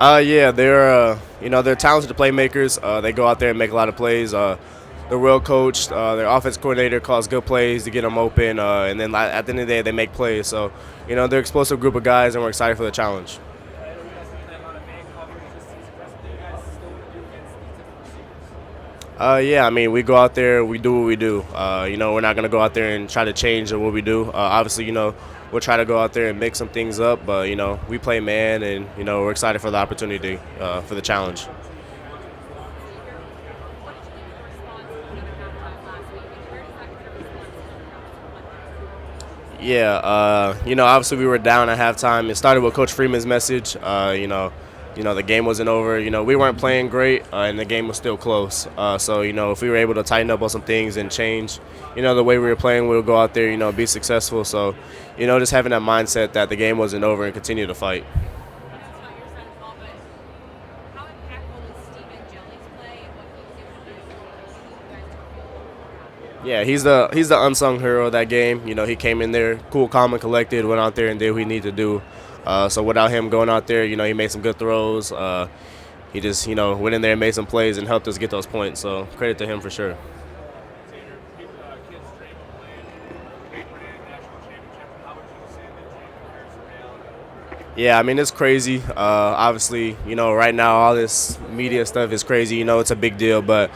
Yeah, they're talented playmakers. They go out there and make a lot of plays. They're well coached. Their offense coordinator calls good plays to get them open, and then at the end of the day, they make plays. So, they're an explosive group of guys, and we're excited for the challenge. Yeah, I mean, we go out there, we do what we do. We're not going to go out there and try to change what we do. Obviously, we'll try to go out there and mix some things up, but, we play man, and, we're excited for the opportunity, for the challenge. Yeah, obviously we were down at halftime. It started with Coach Freeman's message. The game wasn't over. We weren't playing great, and the game was still close. So, if we were able to tighten up on some things and change, the way we were playing, we'll go out there, be successful. So, just having that mindset that the game wasn't over and continue to fight. Yeah, he's the unsung hero of that game. He came in there cool, calm, and collected. Went out there and did what he needed to do. So without him going out there, he made some good throws. He just went in there and made some plays and helped us get those points. So credit to him for sure. Yeah, I mean it's crazy. Obviously, right now all this media stuff is crazy. It's a big deal, but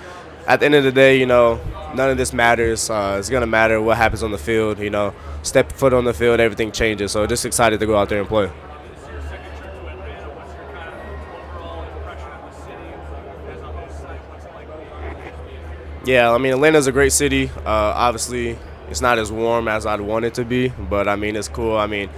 at the end of the day, none of this matters. It's gonna matter what happens on the field. Step foot on the field, everything changes. So just excited to go out there and play. Yeah, I mean Atlanta's a great city. Obviously, it's not as warm as I'd want it to be, but I mean it's cool. I mean,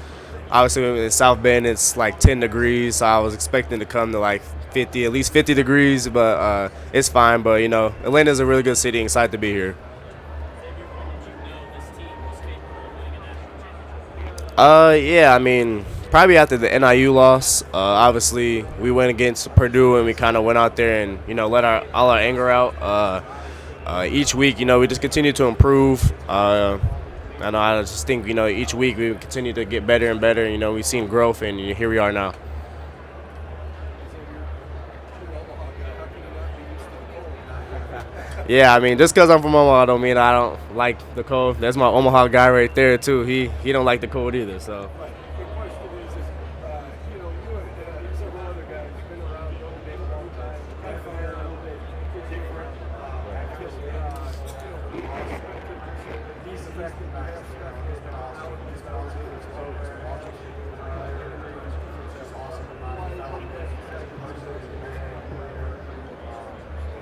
obviously in South Bend it's like 10 degrees, so I was expecting to come to like 50, at least 50 degrees, but it's fine. But Atlanta's a really good city. Excited to be here. Yeah, I mean, probably after the NIU loss, obviously we went against Purdue and we kind of went out there and let all our anger out. Each week, we just continue to improve. I just think each week we continue to get better and better. We've seen growth, and here we are now. Yeah, I mean, just because I'm from Omaha, don't mean I don't like the cold. That's my Omaha guy right there too. He don't like the cold either. So.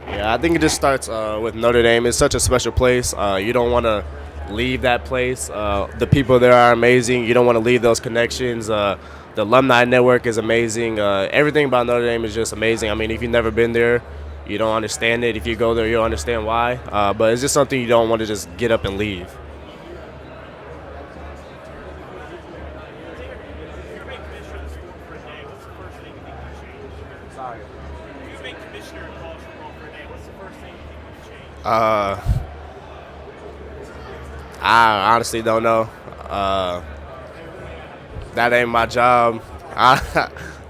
Yeah, I think it just starts with Notre Dame. It's such a special place. You don't want to leave that place. The people there are amazing. You don't want to leave those connections. The alumni network is amazing. Everything about Notre Dame is just amazing. I mean, if you've never been there, you don't understand it. If you go there, you'll understand why. But it's just something you don't want to just get up and leave. Uh, I honestly don't know. That ain't my job.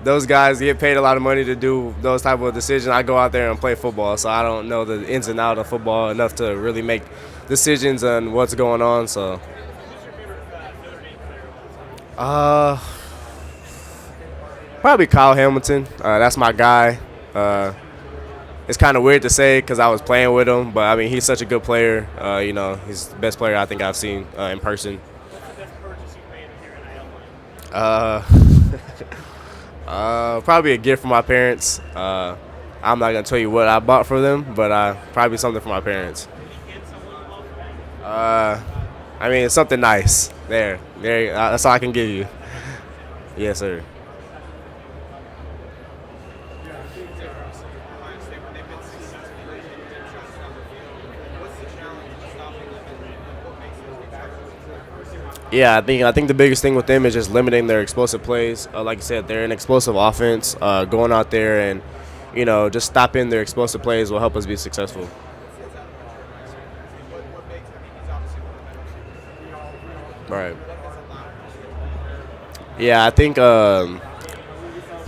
Those guys get paid a lot of money to do those type of decisions. I go out there and play football, so I don't know the ins and outs of football enough to really make decisions on what's going on. So, uh, probably Kyle Hamilton. That's my guy. It's kind of weird to say because I was playing with him, but I mean he's such a good player. He's the best player I think I've seen in person. Uh, Probably a gift from my parents. I'm not gonna tell you what I bought for them, but probably something for my parents. Uh, I mean, it's something nice. There. That's all I can give you. Yes, sir. Yeah, I think the biggest thing with them is just limiting their explosive plays. Like you said, they're an explosive offense. Going out there and just stopping their explosive plays will help us be successful. Right. Yeah, I think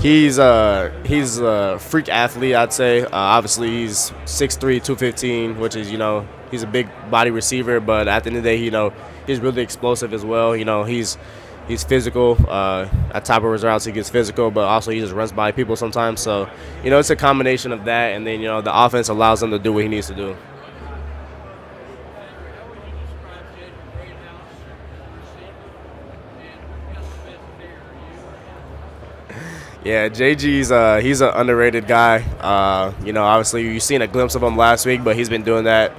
He's a freak athlete, I'd say. Obviously, he's 6'3", 215, which is he's a big body receiver. But at the end of the day, he's really explosive as well. He's physical. At top of his routes, he gets physical, but also he just runs by people sometimes. So it's a combination of that, and then the offense allows him to do what he needs to do. Yeah, JG's he's an underrated guy. Obviously you've seen a glimpse of him last week, but he's been doing that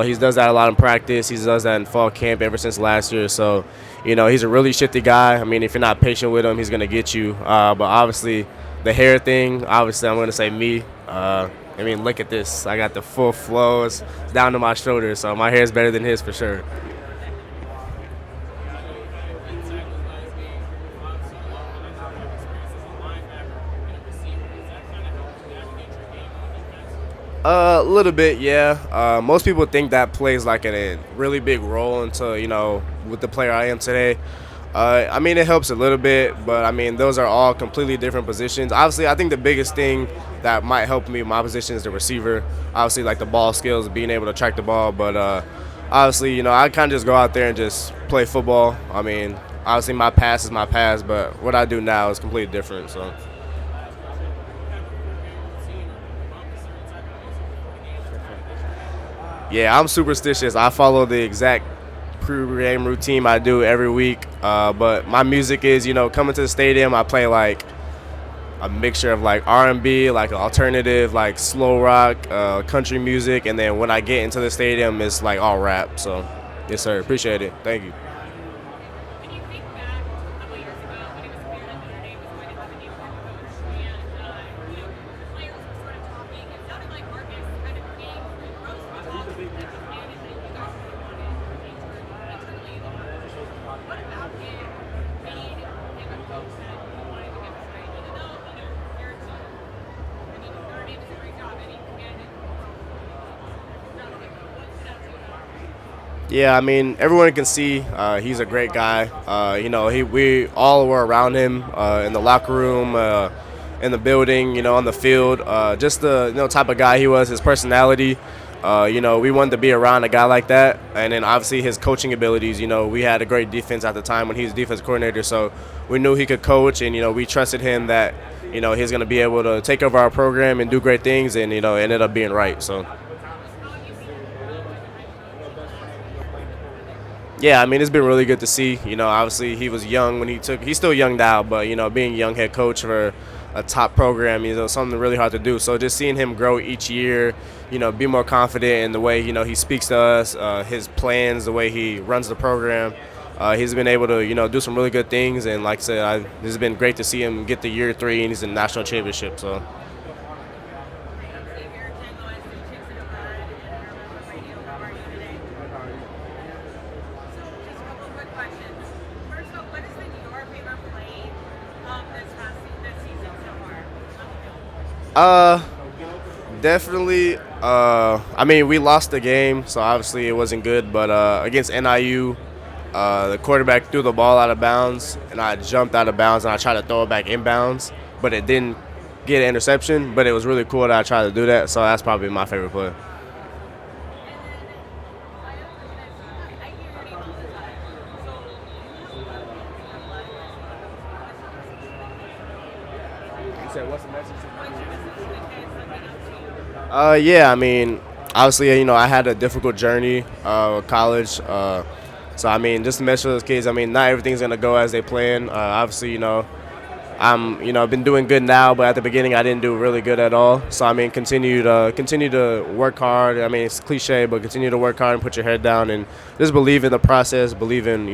he does that a lot in practice. He does that in fall camp ever since last year. So, he's a really shifty guy. I mean, if you're not patient with him, he's gonna get you. But obviously, the hair thing. Obviously, I'm gonna say me. Look at this. I got the full flow. It's down to my shoulders, so my hair is better than his for sure. A little bit, yeah. Most people think that plays like a really big role into with the player I am today. It helps a little bit, but those are all completely different positions. Obviously, I think the biggest thing that might help me in my position is the receiver. Obviously, like the ball skills, being able to track the ball. But obviously, I kind of just go out there and just play football. Obviously, my pass is my pass, but what I do now is completely different. So. Yeah, I'm superstitious. I follow the exact pre-game routine I do every week. But my music is, coming to the stadium, I play like a mixture of like R&B, like alternative, like slow rock, country music, and then when I get into the stadium, it's like all rap. So, yes, sir. Appreciate it. Thank you. Yeah, everyone can see he's a great guy. We all were around him in the locker room, in the building, on the field. Just the type of guy he was, his personality. We wanted to be around a guy like that, and then obviously his coaching abilities. We had a great defense at the time when he was defense coordinator, so we knew he could coach, and we trusted him that he's going to be able to take over our program and do great things, and it ended up being right. So. Yeah, it's been really good to see. Obviously he was young when he's still young now, but, being young head coach for a top program, something really hard to do. So just seeing him grow each year, be more confident in the way, he speaks to us, his plans, the way he runs the program. He's been able to, do some really good things. And like I said, this has been great to see him get to year 3 and he's in the national championship. So. Definitely. We lost the game, so obviously it wasn't good. But against NIU, the quarterback threw the ball out of bounds, and I jumped out of bounds, and I tried to throw it back inbounds, but it didn't get an interception. But it was really cool that I tried to do that, so that's probably my favorite play. You said, what's the message? Obviously, I had a difficult journey with college. So, just to message those kids, not everything's going to go as they plan. Obviously, I've been doing good now, but at the beginning I didn't do really good at all. So, continue to work hard. It's cliche, but continue to work hard and put your head down and just believe in the process, believe in,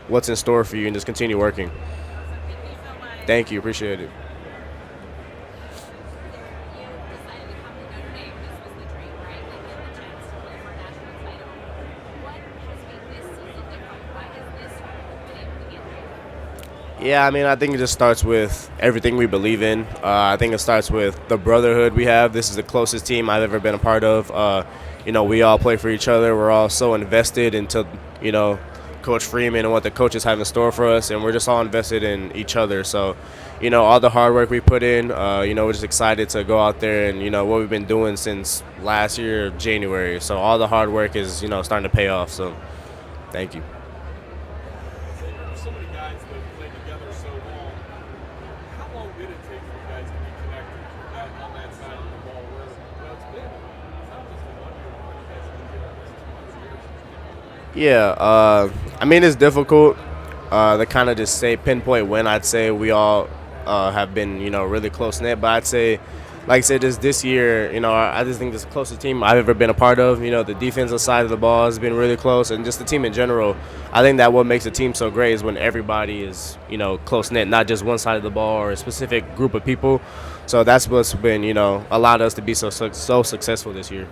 what's in store for you, and just continue working. Thank you. Appreciate it. Yeah, I think it just starts with everything we believe in. I think it starts with the brotherhood we have. This is the closest team I've ever been a part of. We all play for each other. We're all so invested into, Coach Freeman and what the coaches have in store for us, and we're just all invested in each other. So, all the hard work we put in, we're just excited to go out there and what we've been doing since last year, January. So all the hard work is starting to pay off. So, thank you. There's so many guys that played together so long. How long did it take for you guys to be connected on that side of the ball? Where it's been not just a 1 year, but you guys have been doing this 2 years. Yeah, I mean it's difficult to kind of just say pinpoint when. I'd say we all have been really close knit, but I'd say, like I said, just this year, I just think this is the closest team I've ever been a part of. The defensive side of the ball has been really close, and just the team in general. I think that what makes the team so great is when everybody is close knit, not just one side of the ball or a specific group of people. So that's what's been allowed us to be so successful this year.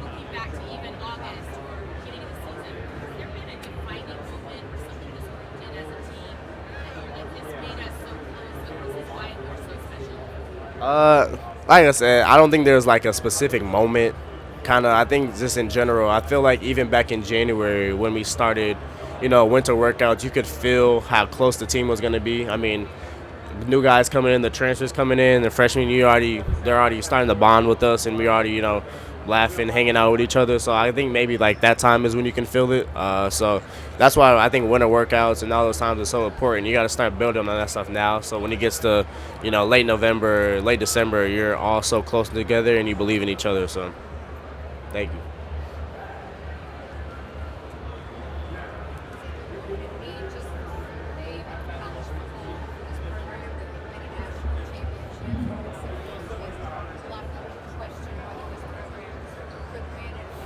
Looking back to even August or beginning of the season, has there been a defining moment or something this group did as a team that you're like, this made us so close, like this is why we're so special? Like I said, I don't think there's like a specific moment. Kind of, I think just in general, I feel like even back in January when we started, winter workouts, you could feel how close the team was going to be. I mean, the new guys coming in, the transfers coming in, the freshmen, they're already starting to bond with us, and we already, laughing, hanging out with each other. So I think maybe like that time is when you can feel it. So that's why I think winter workouts and all those times are so important. You got to start building on that stuff now. So when it gets to, late November, late December, you're all so close together and you believe in each other. So thank you. Just they college football for this program, many national championships. A lot of people question whether this program could win anywhere.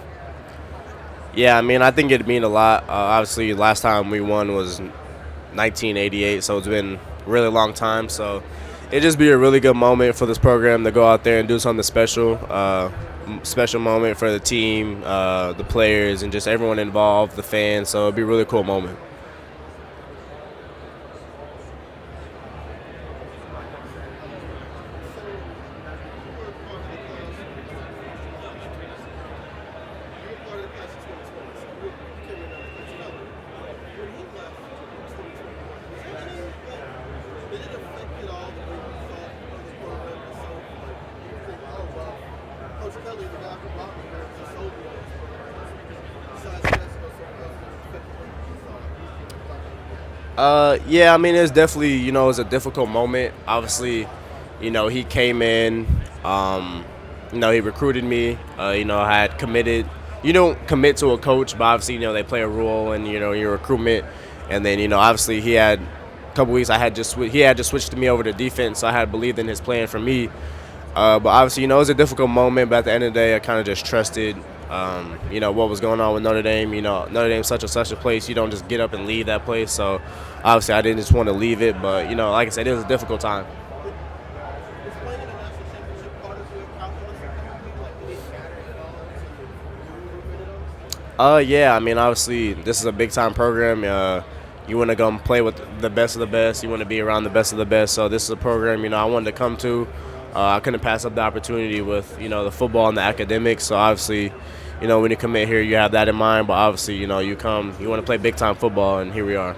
Yeah, I mean, I think it'd mean a lot. Obviously, last time we won was 1988, so it's been a really long time. So it'd just be a really good moment for this program to go out there and do something special. Special moment for the team, the players, and just everyone involved, the fans. So it'd be a really cool moment. Yeah, I mean, it's definitely, it was a difficult moment. Obviously, he came in, he recruited me, I had committed. You don't commit to a coach, but obviously, they play a role in, your recruitment. And then, obviously, he had a couple weeks, he had just switched me over to defense, so I had believed in his plan for me. But obviously, it was a difficult moment, but at the end of the day, I kind of just trusted, what was going on with Notre Dame. Notre Dame's such a place. You don't just get up and leave that place. So, obviously, I didn't just want to leave it. But, like I said, it was a difficult time. Yeah, I mean, obviously, this is a big-time program. You want to go and play with the best of the best. You want to be around the best of the best. So this is a program, I wanted to come to. I couldn't pass up the opportunity with, the football and the academics. So obviously, when you commit here, you have that in mind. But obviously, you want to play big-time football, and here we are.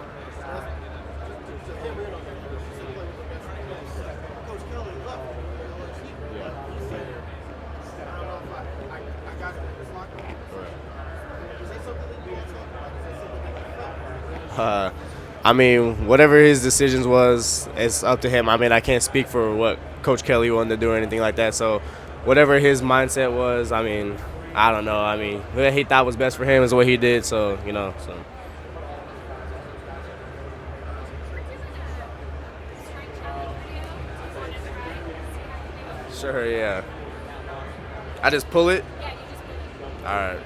I mean, whatever his decisions was, it's up to him. I mean, I can't speak for what Coach Kelly wanted to do or anything like that. So, whatever his mindset was, I mean, I don't know. I mean, what he thought was best for him is what he did. So, so. Sure, yeah. I just pull it? All right.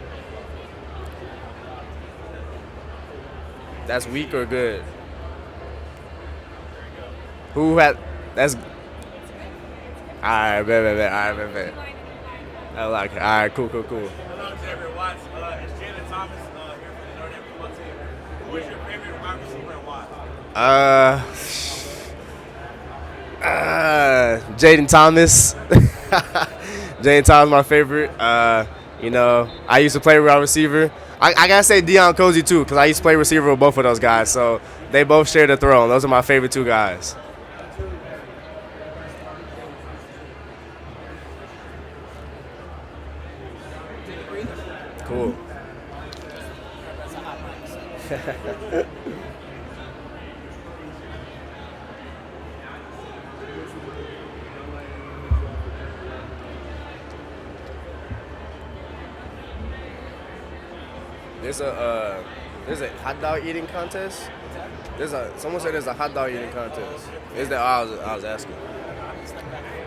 That's weak or good? Who had? That's. All right, bet. All right, bet. I like it. All right, cool. Hello, Xavier. It's Jaden Thomas here for the Notre Dame football team. Who is your favorite wide receiver and why? Jaden Thomas. Jaden Thomas, my favorite. You know, I used to play wide receiver. I gotta say Deion Cozy too, because I used to play receiver with both of those guys. So they both share the throne. Those are my favorite two guys. Cool. There's a hot dog eating contest. Someone said there's a hot dog eating contest. Is that I was asking?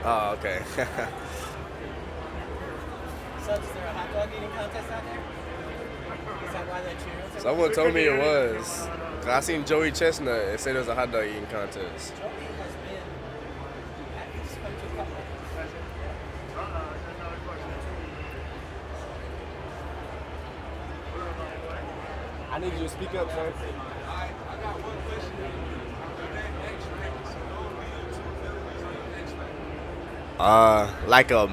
Oh, okay. So is there a hot dog eating contest out there? Is that why they're cheering? Someone told me it was. 'Cause I seen Joey Chestnut and said there's a hot dog eating contest. Joey has been at least come to a couple. I need you to speak up, sir. I got one question. Like a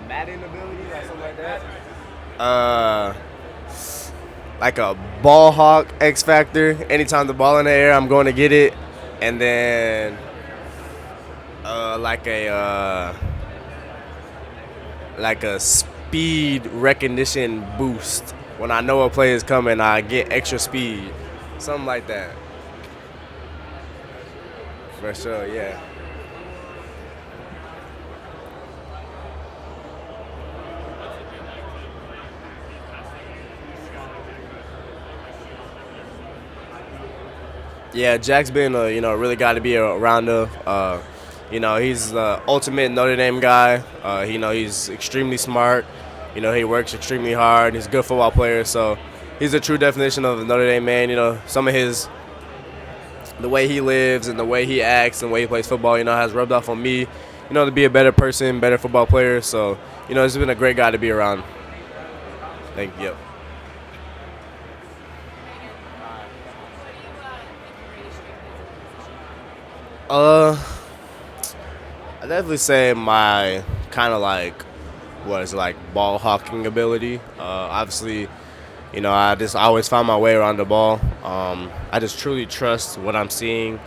Madden ability, like something like that. Like a ball hawk X factor. Anytime the ball in the air, I'm going to get it, and then like a speed recognition boost. When I know a play is coming, I get extra speed, something like that. For sure, yeah. Yeah, Jack's been really got to be around him. He's the ultimate Notre Dame guy. He's extremely smart. He works extremely hard. He's a good football player. So he's a true definition of a Notre Dame man. Some of the way he lives and the way he acts and the way he plays football, has rubbed off on me, to be a better person, better football player. So, he's been a great guy to be around. Thank you. I definitely say my kind of ball hawking ability. Obviously, I always find my way around the ball. I just truly trust what I'm seeing,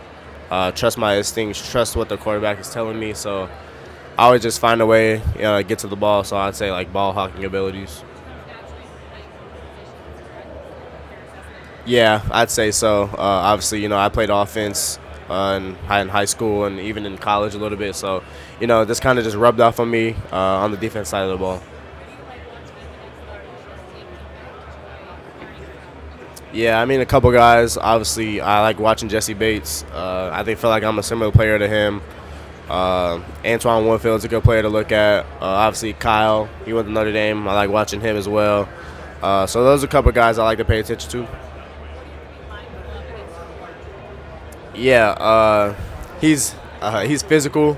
trust my instincts, trust what the quarterback is telling me. So I always just find a way, to get to the ball. So I'd say ball hawking abilities. Yeah, I'd say so. Obviously, I played offense in high school and even in college a little bit. So, this kind of just rubbed off on me on the defense side of the ball. Yeah, a couple guys. Obviously, I like watching Jesse Bates. I feel like I'm a similar player to him. Antoine Winfield's a good player to look at. Obviously, Kyle, he went to Notre Dame. I like watching him as well. So those are a couple guys I like to pay attention to. Yeah, he's physical.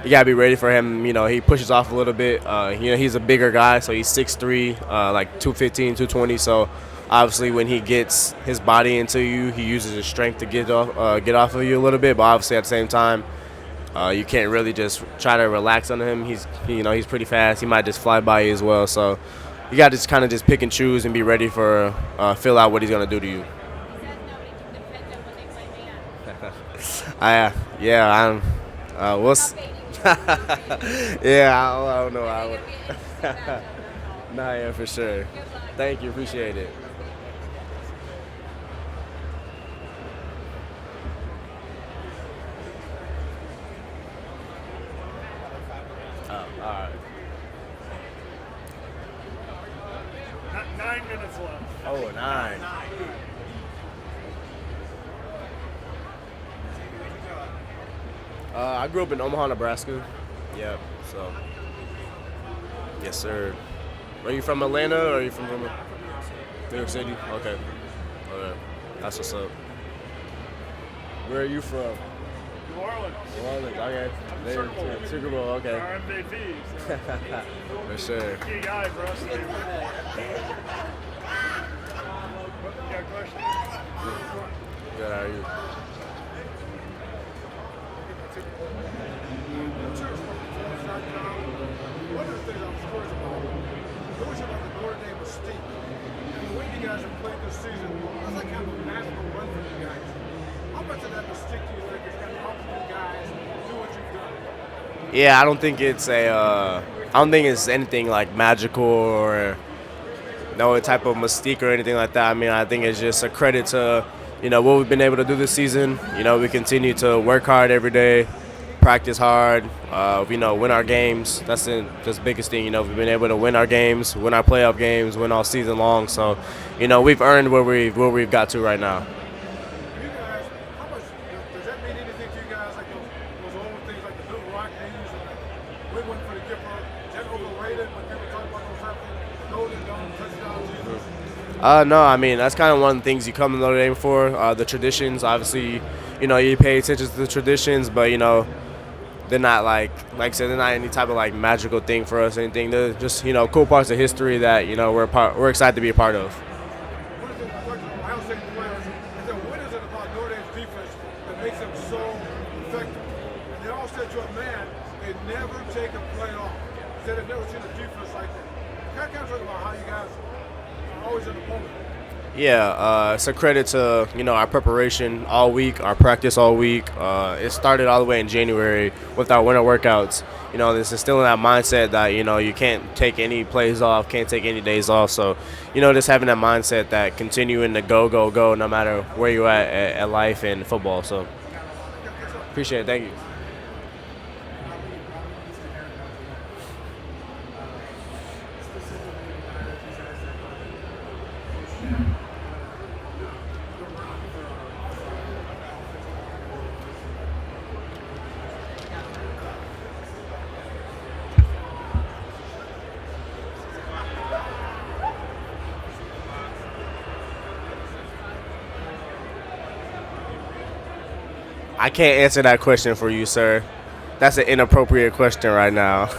You gotta be ready for him. He pushes off a little bit. He's a bigger guy, so he's 6'3", 215, 220. So obviously, when he gets his body into you, he uses his strength to get off of you a little bit. But obviously, at the same time, you can't really just try to relax on him. He's pretty fast. He might just fly by you as well. So you gotta just kind of just pick and choose and be ready for feel out what he's gonna do to you. Yeah, I don't know. Nah, yeah, for sure. Thank you, appreciate it. Oh, all right. 9 minutes left. Oh, 9. I grew up in Omaha, Nebraska. Yep. So. Yes, sir. Are you from Atlanta or are you from New York City? Okay. Okay. That's what's up. Where are you from? New Orleans. New Orleans. Okay. There. Super Bowl. Okay. Our MVP. So. For sure. Key guy for us. You got a question? Good. How are you? guys have played this season, that's like kind of a magical run for you guys. How much of that will stick to you think is going to help you guys do what you've done? Yeah, I don't think it's anything like magical or no type of mystique or anything like that. I mean, I think it's just a credit to, what we've been able to do this season. We continue to work hard every day, practice hard, win our games. That's the biggest thing. We've been able to win our games, win our playoff games, win all season long. So, we've earned where we've got to right now. You guys, how much does that mean anything to you guys? Like those old things, like the Little Rock days, and win one for the gift card. Is that overrated when people talk about those type of golden dome touchdowns? No, I mean, that's kind of one of the things you come to Notre Dame for. The traditions, obviously, you pay attention to the traditions, but, they're not like I said, they're not any type of like magical thing for us or anything. They're just, cool parts of history that, we're excited to be a part of. What is it, Ohio State players, what is it about Notre Dame's defense that makes them so effective? And they all said to a man, they never take a play off. They said they've never seen a defense like that. Kind of talk about how you guys are always in the moment. Yeah, it's a credit to, our preparation all week, our practice all week. It started all the way in January with our winter workouts. This is still in that mindset that, you can't take any plays off, can't take any days off. So, just having that mindset that continuing to go, no matter where you're at life and football. So, appreciate it. Thank you. I can't answer that question for you, sir. That's an inappropriate question right now.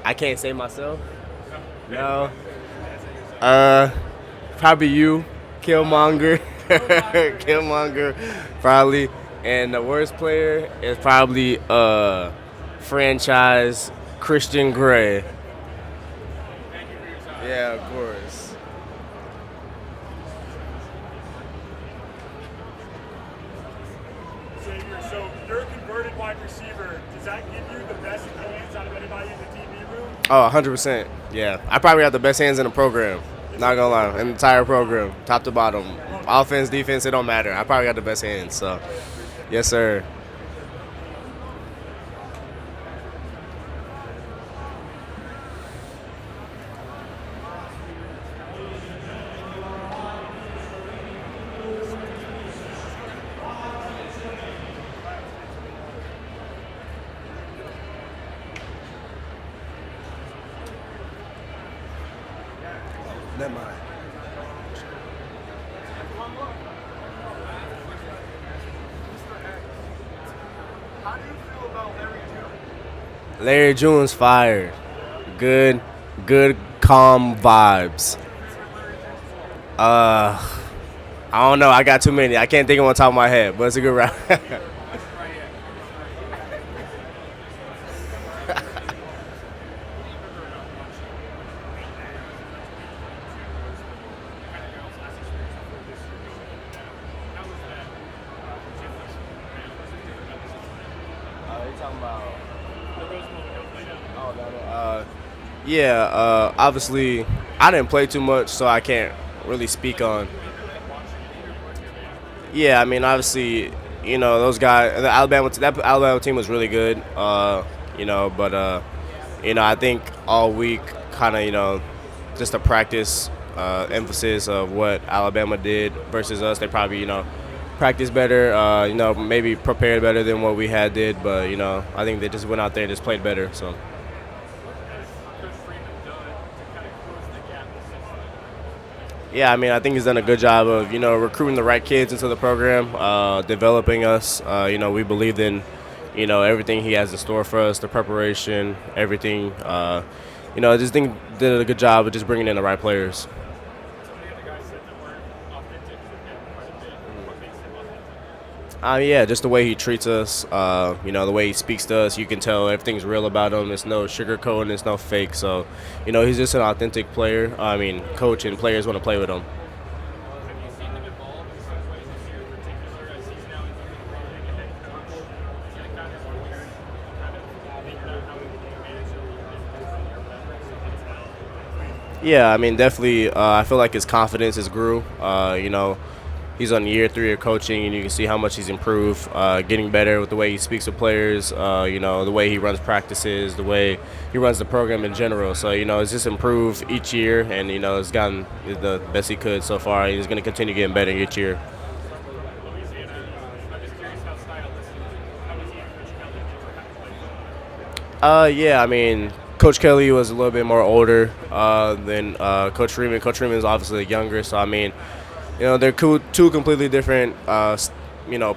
I can't say myself. No. Probably you, Killmonger. Killmonger, probably. And the worst player is probably franchise Christian Gray. Yeah, of course. Xavier, so you're a converted wide receiver. Does that give you the best hands out of anybody in the TV room? Oh, 100%. Yeah. I probably have the best hands in the program. Not gonna lie. In the entire program, top to bottom. Offense, defense, it don't matter. I probably got the best hands. So, yes, sir. Never mind. How do you feel about Larry June? Larry June's fired. Good, calm vibes. I don't know. I got too many. I can't think of one on top of my head, but it's a good round. Yeah, obviously, I didn't play too much, so I can't really speak on. Yeah, I mean, obviously, those guys, that Alabama team was really good, but I think all week, kind of, just a practice emphasis of what Alabama did versus us. They probably, practiced better, maybe prepared better than what we had did, but, I think they just went out there and just played better, so. Yeah, I mean, I think he's done a good job of, recruiting the right kids into the program, developing us. We believed in, everything he has in store for us, the preparation, everything. I just think did a good job of just bringing in the right players. Some of the other guys said that weren't authentic with him quite a bit. What makes him authentic? Yeah, just the way he treats us, the way he speaks to us, you can tell everything's real about him. There's no sugarcoating, there's no fake. So, he's just an authentic player. Coach and players want to play with him. Have you seen him evolve in some ways this year in particular as he's now becoming a head coach? Is that kind of where you kind of figure out how to manage it a little bit differently or whatever? Yeah, definitely. I feel like his confidence has grew. He's on year 3 of coaching, and you can see how much he's improved, getting better with the way he speaks to players, the way he runs practices, the way he runs the program in general. So, it's just improved each year, and, it's gotten the best he could so far. He's going to continue getting better each year. Louisiana, I'm just curious how stylistic, how was he and Coach Kelly different? Yeah, Coach Kelly was a little bit more older than Coach Freeman. Coach Freeman is obviously younger, so they're two completely different,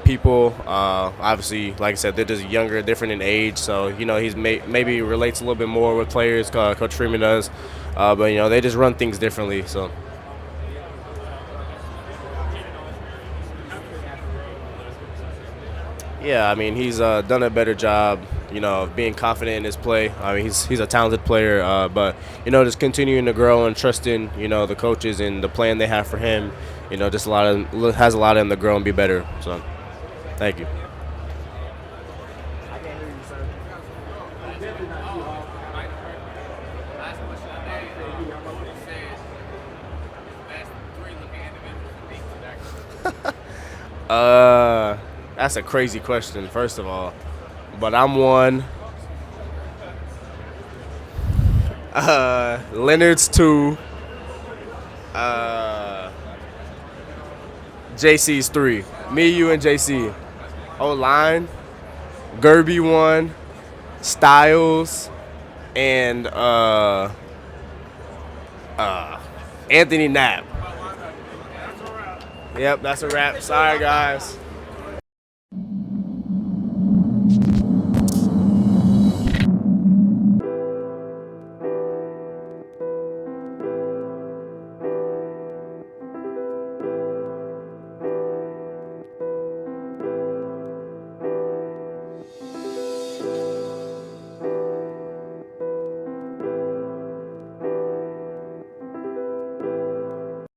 people. Obviously, like I said, they're just younger, different in age. So, he's maybe relates a little bit more with players. Coach Freeman does, but they just run things differently. So. Yeah, he's done a better job, of being confident in his play. He's a talented player, but just continuing to grow and trusting, the coaches and the plan they have for him. Just has a lot of him to grow and be better. So, thank you. I can't hear you, sir. Last question I had, you said best 3 looking individuals to beat today. That's a crazy question, first of all. But I'm one. Leonard's 2. JC's 3. Me, you, and JC. O-line. Gerby 1. Styles. And Anthony Knapp. Yep, that's a wrap. Sorry, guys.